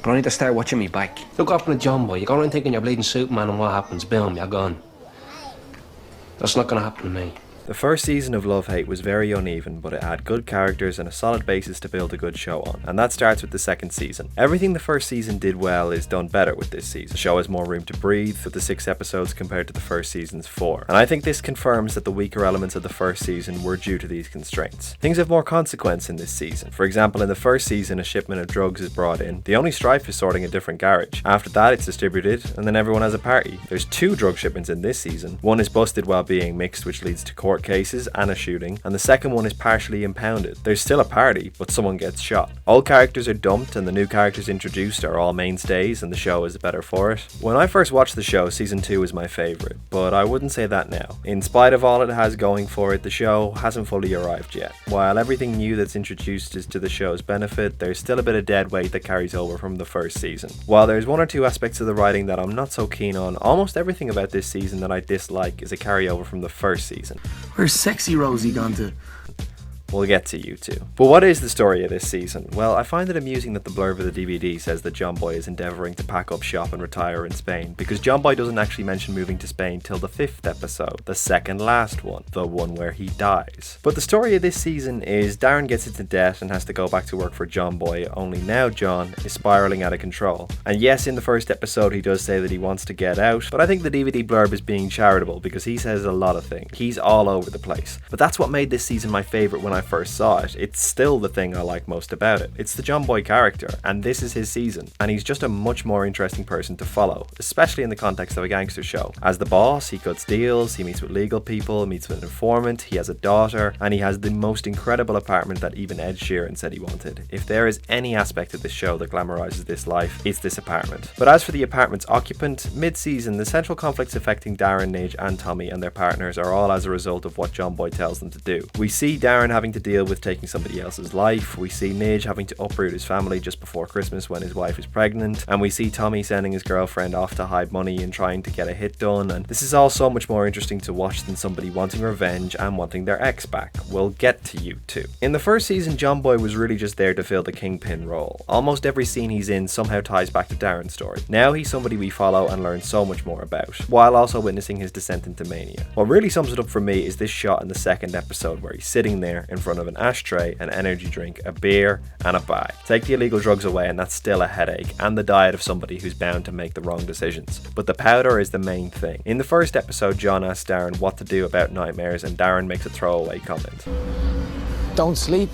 But I need to start watching me back. Look up on a John boy. You go around thinking you're bleeding Superman and what happens? Boom, you're gone. That's not gonna happen to me. The first season of Love Hate was very uneven, but it had good characters and a solid basis to build a good show on, and that starts with the second season. Everything the first season did well is done better with this season. The show has more room to breathe with the 6 episodes compared to the first season's 4, and I think this confirms that the weaker elements of the first season were due to these constraints. Things have more consequence in this season. For example, in the first season a shipment of drugs is brought in. The only strife is sorting a different garage. After that it's distributed, and then everyone has a party. There's 2 drug shipments in this season. One is busted while being mixed, which leads to court cases and a shooting, and the second one is partially impounded. There's still a party, but someone gets shot. Old characters are dumped and the new characters introduced are all mainstays, and the show is better for it. When I first watched the show, season 2 was my favourite, but I wouldn't say that now. In spite of all it has going for it, the show hasn't fully arrived yet. While everything new that's introduced is to the show's benefit, there's still a bit of dead weight that carries over from the first season. While there's 1 or 2 aspects of the writing that I'm not so keen on, almost everything about this season that I dislike is a carryover from the first season. Where's sexy Rosie gone to? We'll get to you two. But what is the story of this season? Well, I find it amusing that the blurb of the DVD says that John Boy is endeavouring to pack up shop and retire in Spain, because John Boy doesn't actually mention moving to Spain till the 5th episode, the second last one, the one where he dies. But the story of this season is Darren gets into debt and has to go back to work for John Boy, only now John is spiralling out of control. And yes, in the first episode he does say that he wants to get out, but I think the DVD blurb is being charitable because he says a lot of things. He's all over the place. But that's what made this season my favourite when I first saw it. It's still the thing I like most about it. It's the John Boy character, and this is his season, and he's just a much more interesting person to follow, especially in the context of a gangster show. As the boss, he cuts deals, he meets with legal people, meets with an informant, he has a daughter, and he has the most incredible apartment that even Ed Sheeran said he wanted. If there is any aspect of this show that glamorizes this life, it's this apartment. But as for the apartment's occupant, mid-season, the central conflicts affecting Darren, Nidge, and Tommy and their partners are all as a result of what John Boy tells them to do. We see Darren having to deal with taking somebody else's life, we see Nidge having to uproot his family just before Christmas when his wife is pregnant, and we see Tommy sending his girlfriend off to hide money and trying to get a hit done, and this is all so much more interesting to watch than somebody wanting revenge and wanting their ex back. We'll get to you too. In the first season, John Boy was really just there to fill the kingpin role. Almost every scene he's in somehow ties back to Darren's story. Now he's somebody we follow and learn so much more about, while also witnessing his descent into mania. What really sums it up for me is this shot in the second episode where he's sitting there in front of an ashtray, an energy drink, a beer, and a bag. Take the illegal drugs away and that's still a headache, and the diet of somebody who's bound to make the wrong decisions. But the powder is the main thing. In the first episode, John asks Darren what to do about nightmares, and Darren makes a throwaway comment. Don't sleep.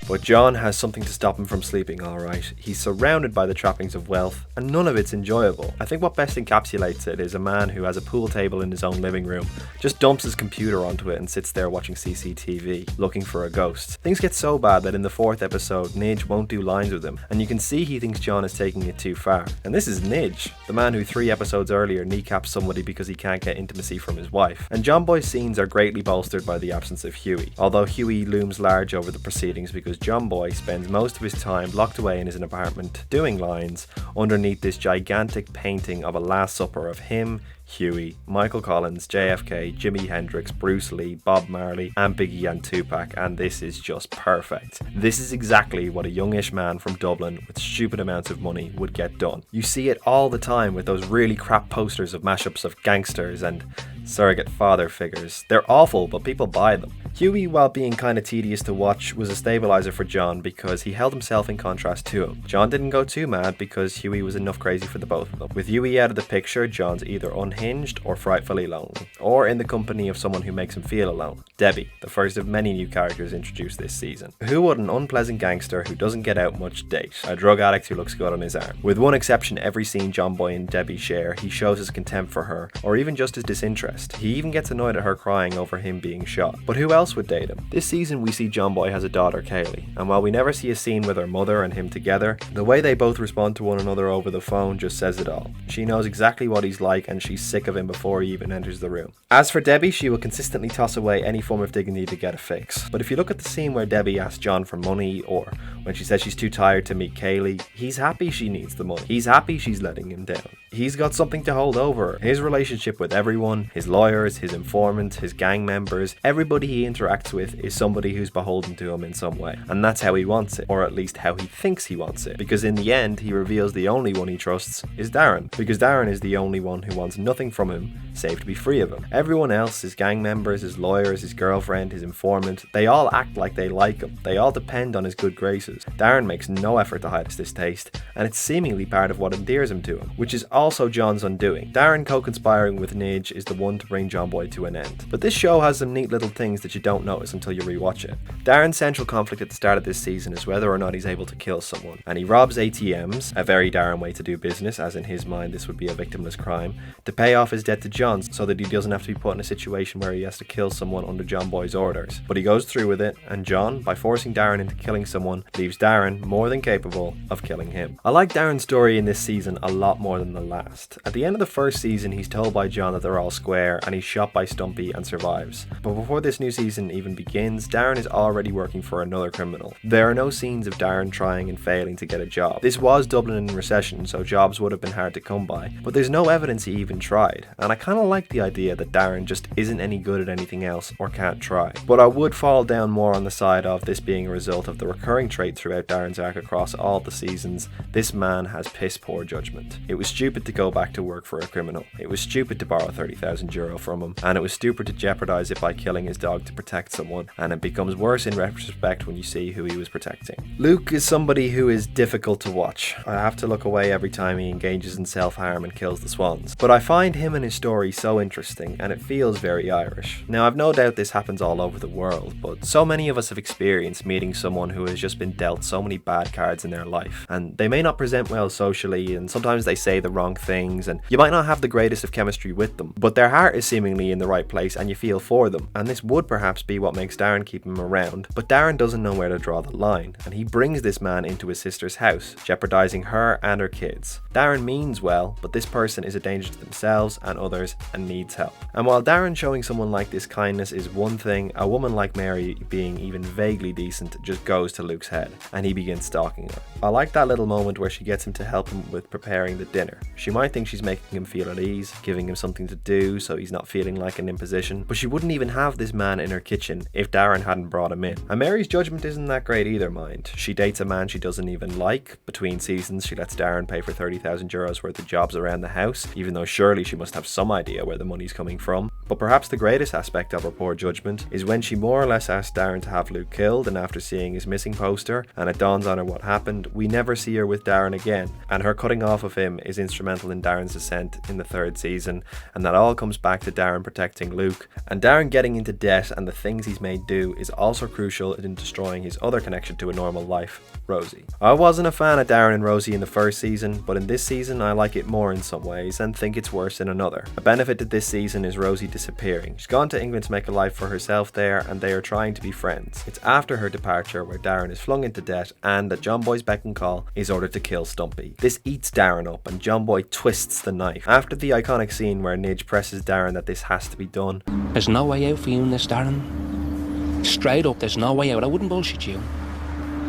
But John has something to stop him from sleeping, alright. He's surrounded by the trappings of wealth, and none of it's enjoyable. I think what best encapsulates it is a man who has a pool table in his own living room, just dumps his computer onto it and sits there watching CCTV, looking for a ghost. Things get so bad that in the 4th episode, Nidge won't do lines with him, and you can see he thinks John is taking it too far. And this is Nidge, the man who 3 episodes earlier kneecaps somebody because he can't get intimacy from his wife. And John Boy's scenes are greatly bolstered by the absence of Huey, although Huey looms large over the proceedings because John Boy spends most of his time locked away in his apartment doing lines underneath this gigantic painting of a Last Supper of him, Huey, Michael Collins, JFK, Jimi Hendrix, Bruce Lee, Bob Marley, and Biggie and Tupac, and this is just perfect. This is exactly what a youngish man from Dublin with stupid amounts of money would get done. You see it all the time with those really crap posters of mashups of gangsters and surrogate father figures. They're awful, but people buy them. Huey, while being kinda tedious to watch, was a stabilizer for John because he held himself in contrast to him. John didn't go too mad because Huey was enough crazy for the both of them. With Huey out of the picture, John's either unhinged or frightfully lonely, or in the company of someone who makes him feel alone. Debbie, the first of many new characters introduced this season. Who would an unpleasant gangster who doesn't get out much date? A drug addict who looks good on his arm. With one exception, every scene John Boy and Debbie share, he shows his contempt for her, or even just his disinterest. He even gets annoyed at her crying over him being shot. But who else would date him? This season we see John Boy has a daughter, Kaylee, and while we never see a scene with her mother and him together, the way they both respond to one another over the phone just says it all. She knows exactly what he's like and she's sick of him before he even enters the room. As for Debbie, she will consistently toss away any form of dignity to get a fix. But if you look at the scene where Debbie asks John for money, or when she says she's too tired to meet Kaylee, he's happy she needs the money. He's happy she's letting him down. He's got something to hold over her. His relationship with everyone, his lawyers, his informant, his gang members, everybody he interacts with is somebody who's beholden to him in some way, and that's how he wants it, or at least how he thinks he wants it, because in the end he reveals the only one he trusts is Darren, because Darren is the only one who wants nothing from him save to be free of him. Everyone else, his gang members, his lawyers, his girlfriend, his informant, they all act like they like him, they all depend on his good graces. Darren makes no effort to hide his distaste, and it's seemingly part of what endears him to him, which is also John's undoing. Darren co-conspiring with Nidge is the one to bring John Boy to an end. But this show has some neat little things that you don't notice until you rewatch it. Darren's central conflict at the start of this season is whether or not he's able to kill someone, and he robs ATMs, a very Darren way to do business, as in his mind this would be a victimless crime, to pay off his debt to John so that he doesn't have to be put in a situation where he has to kill someone under John Boy's orders. But he goes through with it, and John, by forcing Darren into killing someone, leaves Darren more than capable of killing him. I like Darren's story in this season a lot more than the last. At the end of the first season, he's told by John that they're all square, and he's shot by Stumpy and survives. But before this new season even begins, Darren is already working for another criminal. There are no scenes of Darren trying and failing to get a job. This was Dublin in recession, so jobs would have been hard to come by, but there's no evidence he even tried, and I kinda like the idea that Darren just isn't any good at anything else or can't try. But I would fall down more on the side of this being a result of the recurring trait throughout Darren's arc across all the seasons: this man has piss poor judgment. It was stupid to go back to work for a criminal, it was stupid to borrow €30,000 from him, and it was stupid to jeopardise it by killing his dog to protect someone, and it becomes worse in retrospect when you see who he was protecting. Luke is somebody who is difficult to watch. I have to look away every time he engages in self-harm and kills the swans, but I find him and his story so interesting, and it feels very Irish. Now, I've no doubt this happens all over the world, but so many of us have experienced meeting someone who has just been dealt so many bad cards in their life, and they may not present well socially, and sometimes they say the wrong things, and you might not have the greatest of chemistry with them, but their heart is seemingly in the right place and you feel for them, and this would perhaps be what makes Darren keep him around. But Darren doesn't know where to draw the line, and he brings this man into his sister's house, jeopardizing her and her kids. Darren means well, but this person is a danger to themselves and others and needs help. And while Darren showing someone like this kindness is one thing, a woman like Mary being even vaguely decent just goes to Luke's head, and he begins stalking her. I like that little moment where she gets him to help him with preparing the dinner. She might think she's making him feel at ease, giving him something to do so he's not feeling like an imposition, but she wouldn't even have this man in her kitchen if Darren hadn't brought him in. And Mary's judgment isn't that great either, mind. She dates a man she doesn't even like. Between seasons, she lets Darren pay for €30,000 worth of jobs around the house, even though surely she must have some idea where the money's coming from. But perhaps the greatest aspect of her poor judgment is when she more or less asks Darren to have Luke killed, and after seeing his missing poster and it dawns on her what happened, we never see her with Darren again, and her cutting off of him is instrumental in Darren's descent in the third season, and that all comes back to Darren protecting Luke, and Darren getting into debt and the things he's made do is also crucial in destroying his other connection to a normal life, Rosie. I wasn't a fan of Darren and Rosie in the first season, but in this season I like it more in some ways and think it's worse in another. A benefit to this season is Rosie disappearing. She's gone to England to make a life for herself there, and they are trying to be friends. It's after her departure where Darren is flung into debt and at John Boy's beck and call is ordered to kill Stumpy. This eats Darren up and John Boy twists the knife. After the iconic scene where Nidge presses Darren that this has to be done. There's no way out for you in this, Darren. Straight up, there's no way out. I wouldn't bullshit you.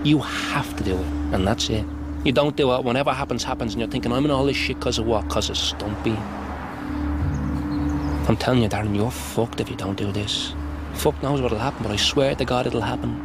You have to do it, and that's it. You don't do it, whenever happens, happens, and you're thinking, I'm in all this shit because of what? Because of Stumpy. I'm telling you, Darren, you're fucked if you don't do this. Fuck knows what'll happen, but I swear to God it'll happen.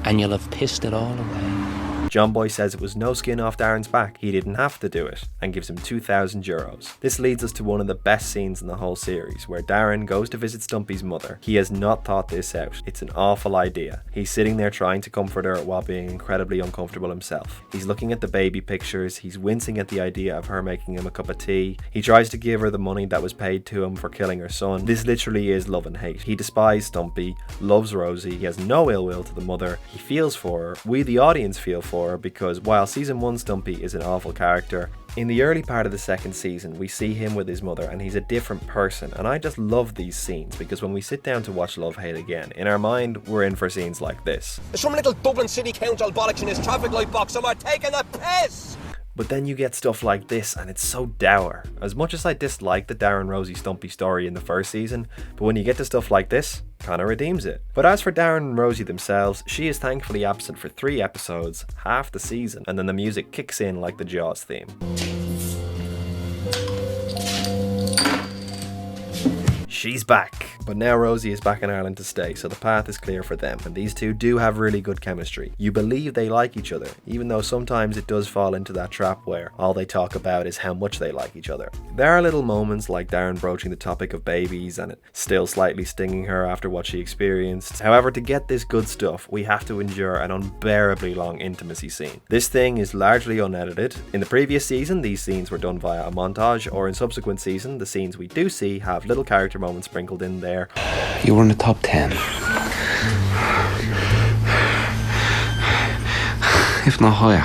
And you'll have pissed it all away. John Boy says it was no skin off Darren's back, he didn't have to do it, and gives him €2,000. This leads us to one of the best scenes in the whole series, where Darren goes to visit Stumpy's mother. He has not thought this out. It's an awful idea. He's sitting there trying to comfort her while being incredibly uncomfortable himself. He's looking at the baby pictures, he's wincing at the idea of her making him a cup of tea. He tries to give her the money that was paid to him for killing her son. This literally is love and hate. He despises Stumpy, loves Rosie, he has no ill will to the mother, he feels for her. We the audience feel for her, because while season 1 Stumpy is an awful character, in the early part of the second season we see him with his mother and he's a different person, and I just love these scenes because when we sit down to watch Love Hate again, in our mind we're in for scenes like this. There's some little Dublin City Council bollocks in his traffic light box and we're taking a piss! But then you get stuff like this and it's so dour. As much as I dislike the Darren Rosie Stumpy story in the first season, but when you get to stuff like this, kinda redeems it. But as for Darren and Rosie themselves, she is thankfully absent for 3 episodes, half the season, and then the music kicks in like the Jaws theme. She's back. But now Rosie is back in Ireland to stay, so the path is clear for them, and these two do have really good chemistry. You believe they like each other, even though sometimes it does fall into that trap where all they talk about is how much they like each other. There are little moments like Darren broaching the topic of babies and it still slightly stinging her after what she experienced. However, to get this good stuff, we have to endure an unbearably long intimacy scene. This thing is largely unedited. In the previous season, these scenes were done via a montage, or in subsequent season, the scenes we do see have little character moments sprinkled in there. You were in the top 10. If not higher.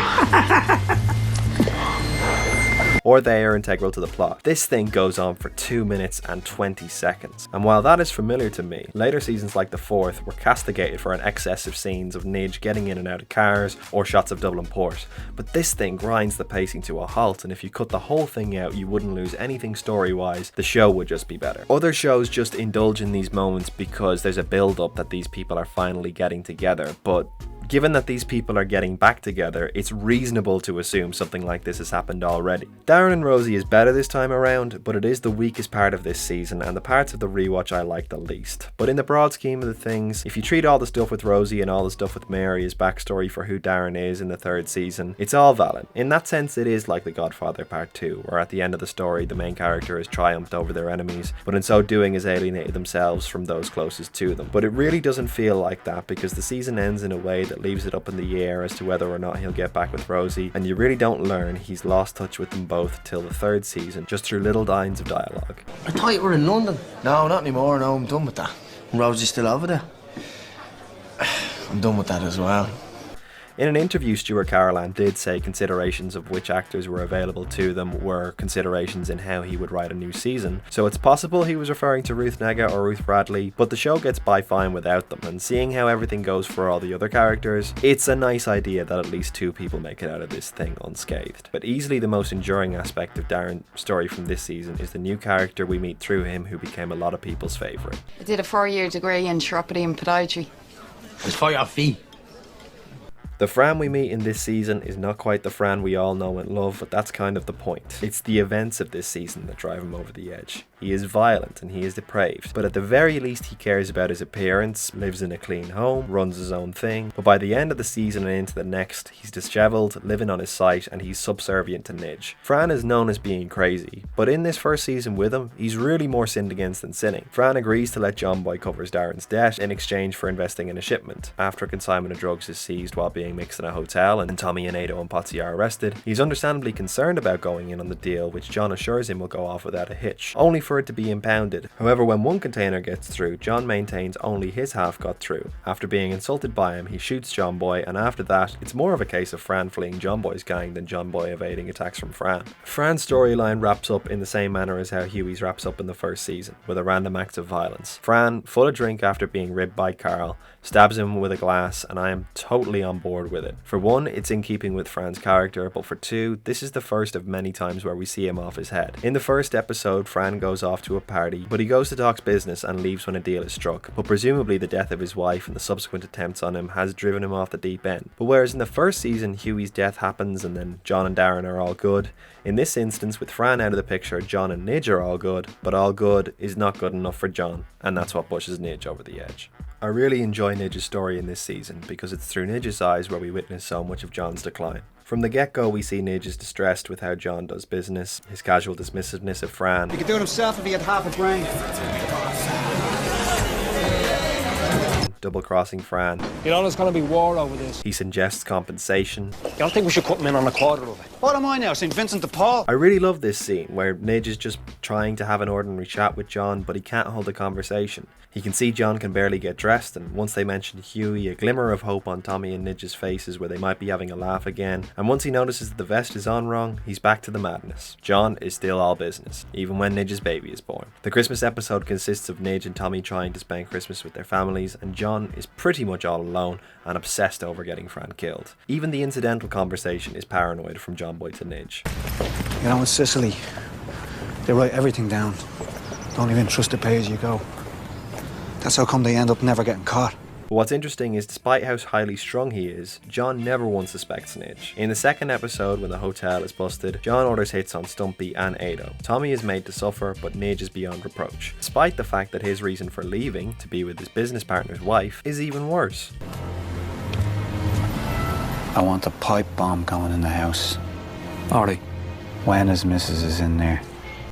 Or they are integral to the plot. This thing goes on for 2 minutes and 20 seconds. And while that is familiar to me, later seasons like the 4th were castigated for an excess of scenes of Nidge getting in and out of cars or shots of Dublin Port. But this thing grinds the pacing to a halt, and if you cut the whole thing out, you wouldn't lose anything story-wise. The show would just be better. Other shows just indulge in these moments because there's a build-up that these people are finally getting together, but given that these people are getting back together, it's reasonable to assume something like this has happened already. Darren and Rosie is better this time around, but it is the weakest part of this season and the parts of the rewatch I like the least. But in the broad scheme of the things, if you treat all the stuff with Rosie and all the stuff with Mary as backstory for who Darren is in the 3rd season, it's all valid. In that sense, it is like The Godfather Part 2, where at the end of the story, the main character has triumphed over their enemies, but in so doing has alienated themselves from those closest to them. But it really doesn't feel like that, because the season ends in a way that leaves it up in the air as to whether or not he'll get back with Rosie, and you really don't learn he's lost touch with them both till the 3rd season, just through little lines of dialogue. I thought you were in London. No, not anymore. No, I'm done with that. Rosie's still over there. I'm done with that as well. In an interview, Stuart Carolan did say considerations of which actors were available to them were considerations in how he would write a new season, so it's possible he was referring to Ruth Negga or Ruth Bradley, but the show gets by fine without them, and seeing how everything goes for all the other characters, it's a nice idea that at least 2 people make it out of this thing unscathed. But easily the most enduring aspect of Darren's story from this season is the new character we meet through him, who became a lot of people's favourite. I did a 4-year degree in chiropody and podiatry. It's for your fee. The Fran we meet in this season is not quite the Fran we all know and love, but that's kind of the point. It's the events of this season that drive him over the edge. He is violent and he is depraved, but at the very least he cares about his appearance, lives in a clean home, runs his own thing, but by the end of the season and into the next, he's dishevelled, living on his site, and he's subservient to Nidge. Fran is known as being crazy, but in this first season with him, he's really more sinned against than sinning. Fran agrees to let John Boy cover Darren's debt in exchange for investing in a shipment. After a consignment of drugs is seized while being mixed in a hotel and Tommy and Ado and Potsy are arrested, he's understandably concerned about going in on the deal, which John assures him will go off without a hitch, only for it to be impounded. However, when one container gets through, John maintains only his half got through. After being insulted by him, he shoots John Boy, and after that, it's more of a case of Fran fleeing John Boy's gang than John Boy evading attacks from Fran. Fran's storyline wraps up in the same manner as how Huey's wraps up in the first season, with a random act of violence. Fran, full of drink after being ribbed by Carl, stabs him with a glass, and I am totally on board with it. For one, it's in keeping with Fran's character, but for two, this is the first of many times where we see him off his head. In the first episode, Fran goes off to a party, but he goes to talk business and leaves when a deal is struck, but presumably the death of his wife and the subsequent attempts on him has driven him off the deep end. But whereas in the first season, Huey's death happens and then John and Darren are all good, in this instance, with Fran out of the picture, John and Nidge are all good, but all good is not good enough for John, and that's what pushes Nidge over the edge. I really enjoy Nidge's story in this season because it's through Nidge's eyes where we witness so much of John's decline. From the get-go, we see Nidge is distressed with how John does business, his casual dismissiveness of Fran. He could do it himself if he had half a brain. Double-crossing Fran. You know there's going to be war over this. He suggests compensation. You don't think we should cut him in on a quarter of it? What am I now, St. Vincent de Paul? I really love this scene where Nidge is just trying to have an ordinary chat with John, but he can't hold a conversation. He can see John can barely get dressed, and once they mention Huey, a glimmer of hope on Tommy and Nidge's faces where they might be having a laugh again, and once he notices that the vest is on wrong, he's back to the madness. John is still all business, even when Nidge's baby is born. The Christmas episode consists of Nidge and Tommy trying to spend Christmas with their families, and John is pretty much all alone and obsessed over getting Fran killed. Even the incidental conversation is paranoid from John Boy to Nidge. You know, in Sicily, they write everything down. Don't even trust the pay as you go. That's how come they end up never getting caught. But what's interesting is despite how highly strung he is, John never once suspects Nidge. In the second episode, when the hotel is busted, John orders hits on Stumpy and Ado. Tommy is made to suffer, but Nidge is beyond reproach, despite the fact that his reason for leaving, to be with his business partner's wife, is even worse. I want a pipe bomb going in the house. Alright. When his missus is in there.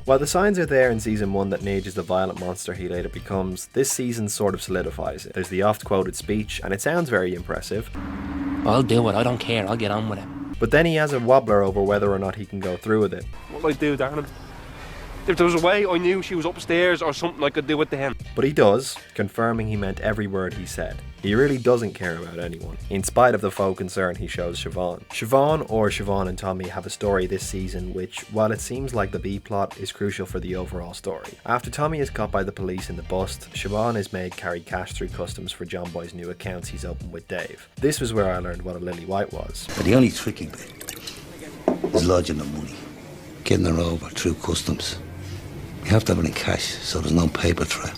While the signs are there in season 1 that Nidge is the violent monster he later becomes, this season sort of solidifies it. There's the oft-quoted speech, and it sounds very impressive. I'll do it, I don't care, I'll get on with it. But then he has a wobbler over whether or not he can go through with it. What'll I do, Darren? If there was a way I knew she was upstairs or something I could do it to him. But he does, confirming he meant every word he said. He really doesn't care about anyone, in spite of the faux concern he shows Siobhan. Siobhan and Tommy have a story this season which, while it seems like the B-plot, is crucial for the overall story. After Tommy is caught by the police in the bust, Siobhan is made carry cash through customs for John Boy's new accounts he's opened with Dave. This was where I learned what a lily white was. But the only tricky bit is lodging the money, getting her over through customs. You have to have it in cash, so there's no paper trail.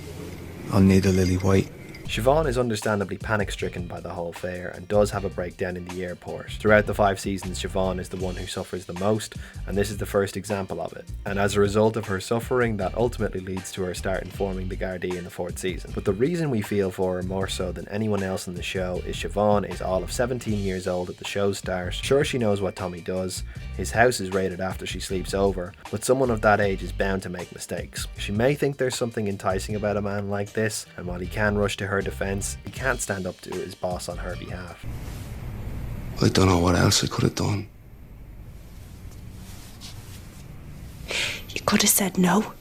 I'll need a lily white. Siobhan is understandably panic-stricken by the whole affair and does have a breakdown in the airport. Throughout the 5 seasons, Siobhan is the one who suffers the most, and this is the first example of it. And as a result of her suffering, that ultimately leads to her start informing the Gardaí in the 4th season. But the reason we feel for her more so than anyone else in the show is Siobhan is all of 17 years old at the show's start. Sure, she knows what Tommy does. His house is raided after she sleeps over, but someone of that age is bound to make mistakes. She may think there's something enticing about a man like this, and while he can rush to her defense, he can't stand up to his boss on her behalf. I don't know what else I could have done. You could have said no.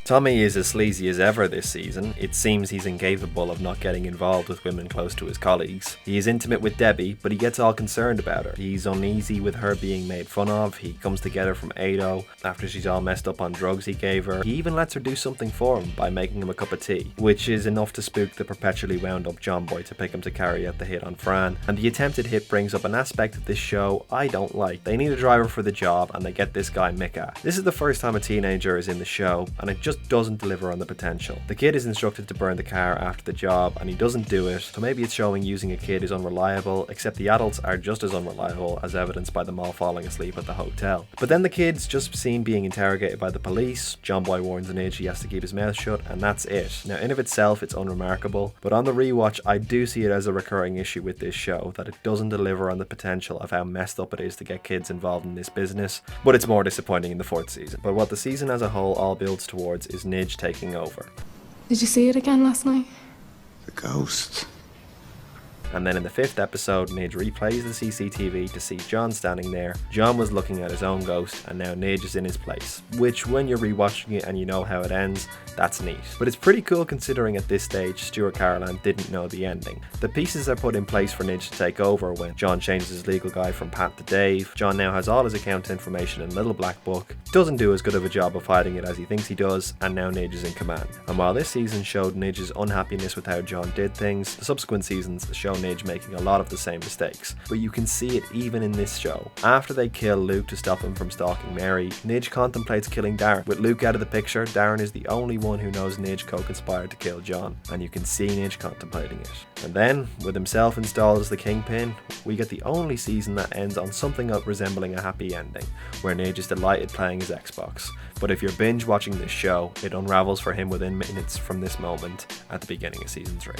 Tommy is as sleazy as ever this season. It seems he's incapable of not getting involved with women close to his colleagues. He is intimate with Debbie, but he gets all concerned about her. He's uneasy with her being made fun of. He comes to get her from Ado after she's all messed up on drugs he gave her. He even lets her do something for him by making him a cup of tea, which is enough to spook the perpetually wound up John Boy to pick him to carry out the hit on Fran. And the attempted hit brings up an aspect of this show I don't like. They need a driver for the job and they get this guy Mika. This is the first time a teenager is in the show, and it just doesn't deliver on the potential. The kid is instructed to burn the car after the job and he doesn't do it, so maybe it's showing using a kid is unreliable, except the adults are just as unreliable, as evidenced by them all falling asleep at the hotel. But then the kid's just seen being interrogated by the police. John Boy warns Nidge he has to keep his mouth shut, and that's it. Now in of itself it's unremarkable, but on the rewatch I do see it as a recurring issue with this show, that it doesn't deliver on the potential of how messed up it is to get kids involved in this business, but it's more disappointing in the 4th season. But what the season as a whole all builds towards is Nidge taking over. Did you see it again last night? The ghost. And then in the 5th episode, Nidge replays the CCTV to see John standing there. John was looking at his own ghost, and now Nidge is in his place. Which, when you're rewatching it and you know how it ends, that's neat. But it's pretty cool considering at this stage, Stuart Carolan didn't know the ending. The pieces are put in place for Nidge to take over when John changes his legal guy from Pat to Dave. John now has all his account information in a little black book, doesn't do as good of a job of hiding it as he thinks he does, and now Nidge is in command. And while this season showed Nidge's unhappiness with how John did things, the subsequent seasons show Nidge making a lot of the same mistakes. But you can see it even in this show. After they kill Luke to stop him from stalking Mary, Nidge contemplates killing Darren. With Luke out of the picture, Darren is the only one who knows Nidge co-conspired to kill John, and you can see Nidge contemplating it. And then, with himself installed as the kingpin, we get the only season that ends on something resembling a happy ending, where Nidge is delighted playing his Xbox. But if you're binge watching this show, it unravels for him within minutes from this moment at the beginning of season 3.